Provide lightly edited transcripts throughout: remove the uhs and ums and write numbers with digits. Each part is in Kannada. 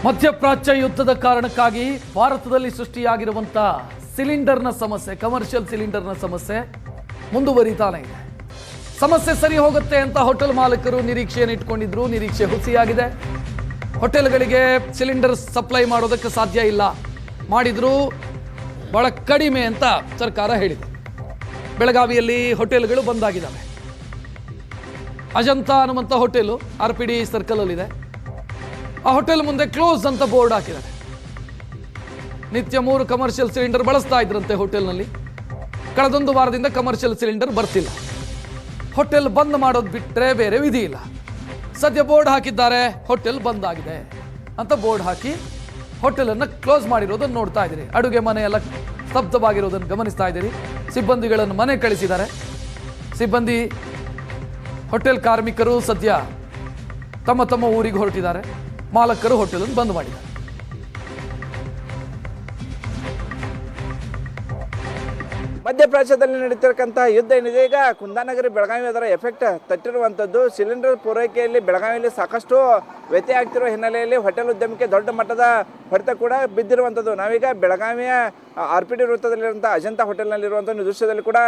ಮಧ್ಯಪ್ರಾಚ್ಯ ಯುದ್ಧದ ಕಾರಣಕ್ಕಾಗಿ ಭಾರತದಲ್ಲಿ ಸೃಷ್ಟಿಯಾಗಿರುವಂಥ ಸಿಲಿಂಡರ್ನ ಸಮಸ್ಯೆ, ಕಮರ್ಷಿಯಲ್ ಸಿಲಿಂಡರ್ನ ಸಮಸ್ಯೆ ಮುಂದುವರಿತಾನೆ ಇದೆ. ಸಮಸ್ಯೆ ಸರಿ ಹೋಗುತ್ತೆ ಅಂತ ಹೋಟೆಲ್ ಮಾಲೀಕರು ನಿರೀಕ್ಷೆಯನ್ನು ಇಟ್ಕೊಂಡಿದ್ರು. ನಿರೀಕ್ಷೆ ಹುಸಿಯಾಗಿದೆ. ಹೋಟೆಲ್ಗಳಿಗೆ ಸಿಲಿಂಡರ್ ಸಪ್ಲೈ ಮಾಡೋದಕ್ಕೆ ಸಾಧ್ಯ ಇಲ್ಲ, ಮಾಡಿದ್ರು ಬಹಳ ಕಡಿಮೆ ಅಂತ ಸರ್ಕಾರ ಹೇಳಿದೆ. ಬೆಳಗಾವಿಯಲ್ಲಿ ಹೋಟೆಲ್ಗಳು ಬಂದಾಗಿದ್ದಾವೆ. ಅಜಂತ ಅನ್ನುವಂಥ ಹೋಟೆಲು RPD ಸರ್ಕಲಲ್ಲಿದೆ. ಆ ಹೋಟೆಲ್ ಮುಂದೆ ಕ್ಲೋಸ್ ಅಂತ ಬೋರ್ಡ್ ಹಾಕಿದ್ದಾರೆ. ನಿತ್ಯ 3 ಕಮರ್ಷಿಯಲ್ ಸಿಲಿಂಡರ್ ಬಳಸ್ತಾ ಇದ್ರಂತೆ ಹೋಟೆಲ್ನಲ್ಲಿ. ಕಳೆದೊಂದು ವಾರದಿಂದ ಕಮರ್ಷಿಯಲ್ ಸಿಲಿಂಡರ್ ಬರ್ತಿಲ್ಲ. ಹೋಟೆಲ್ ಬಂದ್ ಮಾಡೋದು ಬಿಟ್ಟರೆ ಬೇರೆ ವಿಧಿ ಇಲ್ಲ. ಸದ್ಯ ಬೋರ್ಡ್ ಹಾಕಿದ್ದಾರೆ, ಹೋಟೆಲ್ ಬಂದ್ ಆಗಿದೆ ಅಂತ ಬೋರ್ಡ್ ಹಾಕಿ ಹೋಟೆಲನ್ನು ಕ್ಲೋಸ್ ಮಾಡಿರೋದನ್ನು ನೋಡ್ತಾ ಇದ್ದೀರಿ. ಅಡುಗೆ ಮನೆ ಎಲ್ಲ ಸ್ತಬ್ಧವಾಗಿರೋದನ್ನು ಗಮನಿಸ್ತಾ ಇದ್ದೀರಿ. ಸಿಬ್ಬಂದಿಗಳನ್ನು ಮನೆ ಕಳಿಸಿದ್ದಾರೆ. ಸಿಬ್ಬಂದಿ ಹೋಟೆಲ್ ಕಾರ್ಮಿಕರು ಸದ್ಯ ತಮ್ಮ ತಮ್ಮ ಊರಿಗೆ ಹೊರಟಿದ್ದಾರೆ. ಮಾಲಕರು ಹೋಟೆಲನ್ನು ಬಂದ್ ಮಾಡಿದ್ದಾರೆ. ಮಧ್ಯಪ್ರಾಚ್ಯದಲ್ಲಿ ನಡೀತಿರಕ್ಕಂಥ ಯುದ್ಧ ಏನಿದೆ, ಈಗ ಕುಂದಾನಗರಿ ಬೆಳಗಾವಿ ಅದರ ಎಫೆಕ್ಟ್ ತಟ್ಟಿರುವಂಥದ್ದು. ಸಿಲಿಂಡರ್ ಪೂರೈಕೆಯಲ್ಲಿ ಬೆಳಗಾವಿಯಲ್ಲಿ ಸಾಕಷ್ಟು ವ್ಯತ್ಯಯ ಆಗ್ತಿರೋ ಹಿನ್ನೆಲೆಯಲ್ಲಿ ಹೋಟೆಲ್ ಉದ್ಯಮಕ್ಕೆ ದೊಡ್ಡ ಮಟ್ಟದ ಹೊಡೆತ ಕೂಡ ಬಿದ್ದಿರುವಂಥದ್ದು. ನಾವೀಗ ಬೆಳಗಾವಿಯ RPD ವೃತ್ತದಲ್ಲಿರುವಂಥ ಅಜಂತ ಹೋಟೆಲ್ನಲ್ಲಿರುವಂಥ ದೃಶ್ಯದಲ್ಲಿ ಕೂಡ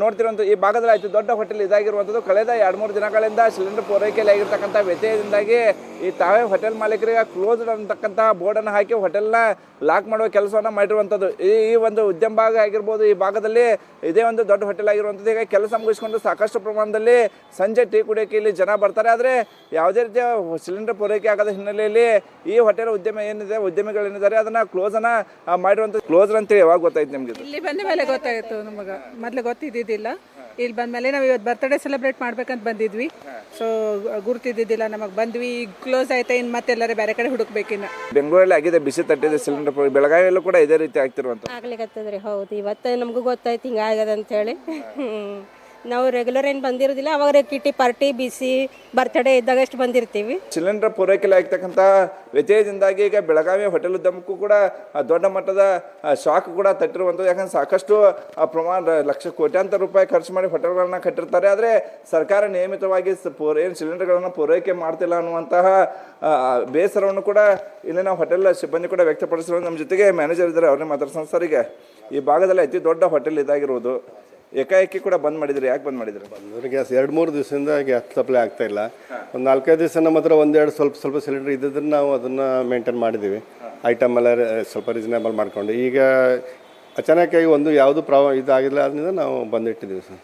ನೋಡ್ತಿರುವಂಥ ಈ ಭಾಗದಲ್ಲಿ ಅತಿ ದೊಡ್ಡ ಹೋಟೆಲ್ ಇದಾಗಿರುವಂಥದ್ದು. ಕಳೆದ 2-3 ದಿನಗಳಿಂದ ಸಿಲಿಂಡರ್ ಪೂರೈಕೆಯಲ್ಲಿ ಆಗಿರ್ತಕ್ಕಂಥ ವ್ಯತ್ಯಯದಿಂದಾಗಿ ಈ ತಾವೇ ಹೋಟೆಲ್ ಮಾಲೀಕರಿಗೆ ಕ್ಲೋಸ್ಡ್ ಅಂತಕ್ಕಂತಹ ಬೋರ್ಡನ್ನು ಹಾಕಿ ಹೋಟೆಲ್ನ ಲಾಕ್ ಮಾಡುವ ಕೆಲಸವನ್ನು ಮಾಡಿರುವಂಥದ್ದು. ಈ ಒಂದು ಉದ್ಯಮ ಭಾಗ ಆಗಿರ್ಬೋದು, ಈ ಭಾಗದಲ್ಲಿ ಇದೇ ಒಂದು ದೊಡ್ಡ ಹೋಟೆಲ್ ಆಗಿರುವಂಥದ್ದು. ಈಗ ಕೆಲಸ ಮುಗಿಸ್ಕೊಂಡು ಸಾಕಷ್ಟು ಪ್ರಮಾಣದಲ್ಲಿ ಸಂಜೆ ಟೀ ಕುಡಿಯೋಕೆ ಇಲ್ಲಿ ಜನ ಬರ್ತಾರೆ. ಆದರೆ ಯಾವುದೇ ರೀತಿಯ ಸಿಲಿಂಡರ್ ಪೂರೈಕೆ ಆಗದ ಹಿನ್ನೆಲೆಯಲ್ಲಿ ಈ ಹೋಟೆಲ್ ಉದ್ಯಮ ಏನಿದೆ, ಉದ್ಯಮಿಗಳೇನಿದ್ದಾರೆ ಅದನ್ನು ಕ್ಲೋಸನ್ನು ಮಾಡಿರುವಂಥದ್ದು. ಕ್ಲೋಸ್ ಅಂತೇಳಿ ಯಾವಾಗ ಗೊತ್ತಾಯ್ತು ನಿಮಗೆ? ಇಲ್ಲಿ ಬಂದ ಮೇಲೆ ಗೊತ್ತಾಯಿತು ನಮಗೆ. ಮೊದಲು ಗೊತ್ತಿದ್ದಿದ್ದಿಲ್ಲ. ಇಲ್ಲಿ ಬಂದ ಮೇಲೆ ನಾವು ಇವತ್ತು ಬರ್ತಡೇ ಸೆಲೆಬ್ರೇಟ್ ಮಾಡ್ಬೇಕಂತ ಬಂದಿದ್ವಿ. ಸೊ ಗುರ್ತಿದ್ದಿದ್ದಿಲ್ಲ ನಮಗೆ. ಬಂದ್ವಿ, ಈಗ ಕ್ಲೋಸ್ ಆಯ್ತಾ, ಇನ್ನು ಮತ್ತೆಲ್ಲರೂ ಬೇರೆ ಕಡೆ ಹುಡುಕ್ಬೇಕಿನ್ನ. ಬೆಂಗಳೂರಲ್ಲಿ ಆಗಿದೆ, ಬಿಸಿ ತಟ್ಟಿದೆ ಸಿಲಿಂಡರ್. ಬೆಳಗಾವಿಯಲ್ಲೂ ಕೂಡ ಇದೇ ರೀತಿ ಆಗ್ತಿರುವಂಥ ಆಗ್ಲಿಕ್ಕತ್ತದ್ರಿ. ಹೌದು, ಇವತ್ತು ನಮಗೂ ಗೊತ್ತಾಯ್ತು ಹಿಂಗೆ ಆಗ್ಯದ ಅಂತೇಳಿ. ನಾವು ರೆಗ್ಯುಲರ್ ಏನು ಬಂದಿರೋದಿಲ್ಲ. ಅವಾಗ ಕಿಟಿ ಪಾರ್ಟಿ, ಬಿಸಿ ಬರ್ತಡೇ ಇದ್ದಾಗ ಅಷ್ಟು ಬಂದಿರ್ತೀವಿ. ಸಿಲಿಂಡರ್ ಪೂರೈಕೆಯಲ್ಲಿ ಆಗ್ತಕ್ಕಂಥ ವ್ಯತ್ಯಯದಿಂದಾಗಿ ಈಗ ಬೆಳಗಾವಿ ಹೋಟೆಲ್ ಉದ್ಯಮಕ್ಕೂ ಕೂಡ ದೊಡ್ಡ ಮಟ್ಟದ ಶಾಕ್ ಕೂಡ ತಟ್ಟಿರುವಂಥದ್ದು. ಯಾಕಂದ್ರೆ ಸಾಕಷ್ಟು ಪ್ರಮಾಣ ಕೋಟ್ಯಾಂತರ ರೂಪಾಯಿ ಖರ್ಚು ಮಾಡಿ ಹೋಟೆಲ್ಗಳನ್ನ ಕಟ್ಟಿರ್ತಾರೆ. ಆದರೆ ಸರ್ಕಾರ ನಿಯಮಿತವಾಗಿ ಏನು ಸಿಲಿಂಡರ್ಗಳನ್ನು ಪೂರೈಕೆ ಮಾಡ್ತಿಲ್ಲ ಅನ್ನುವಂತಹ ಬೇಸರವನ್ನು ಕೂಡ ಇಲ್ಲಿನ ಹೋಟೆಲ್ ಸಿಬ್ಬಂದಿ ಕೂಡ ವ್ಯಕ್ತಪಡಿಸಿರೋದು. ನಮ್ಮ ಜೊತೆಗೆ ಮ್ಯಾನೇಜರ್ ಇದ್ದಾರೆ, ಅವ್ರನ್ನೇ ಮಾತಾಡ್ಸೋಣ. ಸರ್, ಈಗ ಈ ಭಾಗದಲ್ಲಿ ಅತಿ ದೊಡ್ಡ ಹೋಟೆಲ್ ಇದಾಗಿರೋದು, ಏಕಾಏಕಿ ಕೂಡ ಬಂದ್ ಮಾಡಿದ್ರಿ. ಯಾಕೆ ಬಂದ್ ಮಾಡಿದ್ರಿ? ಗ್ಯಾಸ್ 2-3 ದಿವಸದಿಂದ ಗ್ಯಾಸ್ ಸಪ್ಲೈ ಆಗ್ತಾ ಇಲ್ಲ. ಒಂದು 4-5 ದಿವಸ ನಮ್ಮ ಹತ್ರ 1-2 ಸ್ವಲ್ಪ ಸಿಲಿಂಡರ್ ಇದ್ದಿದ್ರೆ ನಾವು ಅದನ್ನು ಮೇಂಟೈನ್ ಮಾಡಿದ್ದೀವಿ. ಐಟಮ್ ಎಲ್ಲ ಸ್ವಲ್ಪ ರೀಸನೇಬಲ್ ಮಾಡ್ಕೊಂಡು. ಈಗ ಅಚಾನಕ್ಕಾಗಿ ಒಂದು ಯಾವುದು ಇದಾಗಿಲ್ಲ, ಅದರಿಂದ ನಾವು ಬಂದಿಟ್ಟಿದ್ದೀವಿ ಸರ್.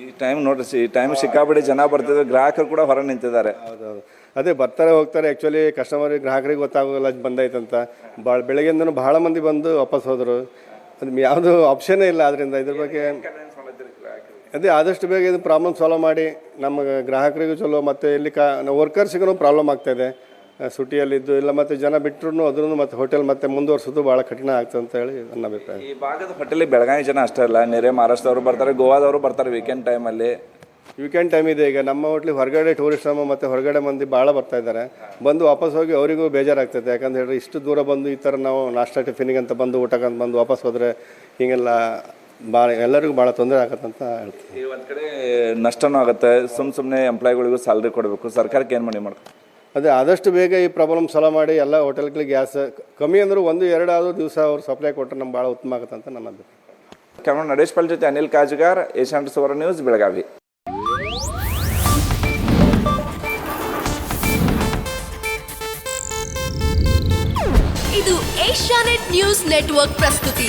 ಈ ಟೈಮ್ ನೋಡ್ರಿ, ಈ ಟೈಮ್ ಸಿಕ್ಕಾಬಿಡಿ ಜನ ಬರ್ತಿದ್ರು, ಗ್ರಾಹಕರು ಕೂಡ ಹೊರ ನಿಂತಿದ್ದಾರೆ. ಹೌದೌದು, ಅದೇ ಬರ್ತಾರೆ ಹೋಗ್ತಾರೆ. ಆ್ಯಕ್ಚುಲಿ ಕಸ್ಟಮರಿಗೆ, ಗ್ರಾಹಕರಿಗೆ ಗೊತ್ತಾಗೋಲ್ಲ ಬಂದೈತಂತ. ಬೆಳಗ್ಗೆಯಿಂದನೂ ಭಾಳ ಮಂದಿ ಬಂದು ವಾಪಸ್ ಹೋದರು. ಅದು ಯಾವುದು ಆಪ್ಷನ್ನೇ ಇಲ್ಲ. ಅದರಿಂದ ಇದ್ರ ಬಗ್ಗೆ ಅದೇ ಆದಷ್ಟು ಬೇಗ ಇದು ಪ್ರಾಬ್ಲಮ್ ಸಾಲ್ವ್ ಮಾಡಿ ನಮ್ಮ ಗ್ರಾಹಕರಿಗೂ ಚಲೋ, ಮತ್ತು ಇಲ್ಲಿ ವರ್ಕರ್ಸಿಗೂ ಪ್ರಾಬ್ಲಮ್ ಆಗ್ತಾಯಿದೆ. ಸುಟಿಯಲ್ಲಿದ್ದು ಇಲ್ಲ, ಮತ್ತು ಜನ ಬಿಟ್ಟರು ಅದ್ರೂ ಮತ್ತು ಹೋಟೆಲ್ ಮತ್ತೆ ಮುಂದುವರ್ಸೋದು ಭಾಳ ಕಠಿಣ ಆಗ್ತದೆ ಅಂತ ಹೇಳಿ ನನ್ನ ಅಭಿಪ್ರಾಯ. ಈ ಭಾಗದ ಹೋಟೆಲಿಗೆ ಬೆಳಗಾವಿ ಜನ ಅಷ್ಟೇ ಅಲ್ಲ, ನೆರೆ ಮಹಾರಾಷ್ಟ್ರದವರು ಬರ್ತಾರೆ, ಗೋವಾದವರು ಬರ್ತಾರೆ ವೀಕೆಂಡ್ ಟೈಮಲ್ಲಿ. ವೀಕೆಂಡ್ ಟೈಮ್ ಇದೆ. ಈಗ ನಮ್ಮ ಹೋಟ್ಲಿಗೆ ಹೊರಗಡೆ ಟೂರಿಸ್ಟ್ ಮತ್ತು ಹೊರಗಡೆ ಮಂದಿ ಭಾಳ ಬರ್ತಾ ಇದ್ದಾರೆ. ಬಂದು ವಾಪಸ್ ಹೋಗಿ ಅವರಿಗೂ ಬೇಜಾರಾಗ್ತೈತೆ. ಯಾಕಂತ ಹೇಳಿದ್ರೆ ಇಷ್ಟು ದೂರ ಬಂದು ಈ ಥರ ನಾವು ನಾಷ್ಟ ಟಿಫಿನಿಗೆ ಅಂತ ಬಂದು ಊಟಕ್ಕಂತ ಬಂದು ವಾಪಸ್ ಹೋದರೆ ಹೀಗೆಲ್ಲ ಎಲ್ಲರಿಗೂ ಭಾಳ ತೊಂದರೆ ಆಗತ್ತಂತ ಹೇಳ್ತೀವಿ. ಒಂದು ಕಡೆ ನಷ್ಟನೂ ಆಗುತ್ತೆ. ಸುಮ್ಮನೆ ಎಂಪ್ಲಾಯಿಗಳಿಗೂ ಸ್ಯಾಲ್ರಿ ಕೊಡಬೇಕು. ಸರ್ಕಾರಕ್ಕೆ ಏನು ಮಾಡ್ತಾರೆ? ಅದೇ ಆದಷ್ಟು ಬೇಗ ಈ ಪ್ರಾಬ್ಲಮ್ ಸಾಲ್ವ್ ಮಾಡಿ ಎಲ್ಲ ಹೋಟೆಲ್ಗಳಿಗೆ ಗ್ಯಾಸ್ ಕಮ್ಮಿ ಅಂದರೂ 1-2 ದಿವಸ ಅವ್ರು ಸಪ್ಲೈ ಕೊಟ್ಟರೆ ನಮ್ಗೆ ಭಾಳ ಉತ್ತಮ ಆಗುತ್ತೆ ಅಂತ ನನ್ನ ಅಭಿಪ್ರಾಯ. ಕ್ಯಾಮ್ರಾ ನಡೇಶ್ ಪಾಲ್ ಜೊತೆ ಅನಿಲ್ ಕಾಜುಗಾರ್, ಏಷ್ಯಾನೆಟ್ ಸುವರ್ಣ ನ್ಯೂಸ್, ಬೆಳಗಾವಿ. ಇದು ಏಷ್ಯಾನೆಟ್ ನ್ಯೂಸ್ ನೆಟ್ವರ್ಕ್ ಪ್ರಸ್ತುತಿ.